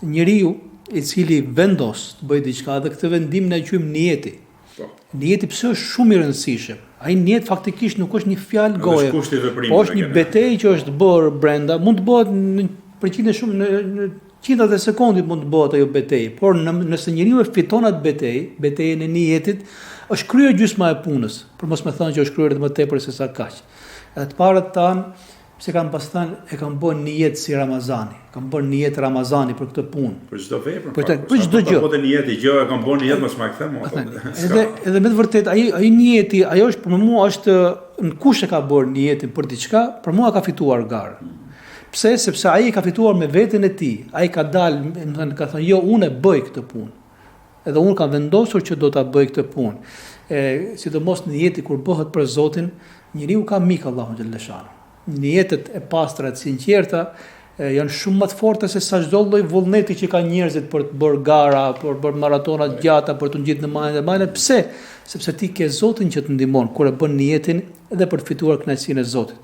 njeriu i cili vendos të bëjë diçka dhe këtë vendim ne e quajmë niyeti. Niyeti pse është shumë i rëndësishëm? Ai niyet faktikisht nuk është një fjalë goje, po është një betejë që është bërë brenda, mund të bëhet në përqindje shumë në qindrat e sekondit mund të bëhet ajo betejë, por nëse njeriu e fiton atë betejën e niyetit, është kryer gjysma e punës, për mos më thënë që është kryer edhe më tepër se sa kaq. Edhe të parët tanë pse kanë pas thënë e kanë bën niyet si Ramazani. Kanë bën niyet Ramazani për këtë punë. Për çdo vepër. Për çdo gjë. Po të niyeti gjë e kanë bën niyet mos ma kthem. Edhe me të vërtetë ai niyeti, ajo është për mua është në kush e ka bërë niyetin për diçka, për mua ka fituar garën. Pse? Sepse ai ka fituar me veten e tij. Ai ka dalë, më thënë, ka thënë jo, unë e bëj këtë punë. Edhe unë kam vendosur që do ta bëj këtë punë. Sidomos në niyeti kur bëhet për Zotin, njeriu ka mik Allahun xhaleshano. Niyetet e pastra të sinqerta janë shumë më të forta se sa çdo lloj vullneti që kanë njerëzit për të bërë gara, për të bërë maratona të gjata, për të ngjitur në majën. Pse? Sepse ti ke Zotin që të ndihmon kur e bën niyetin edhe për të fituar kënaqësinë e Zotit.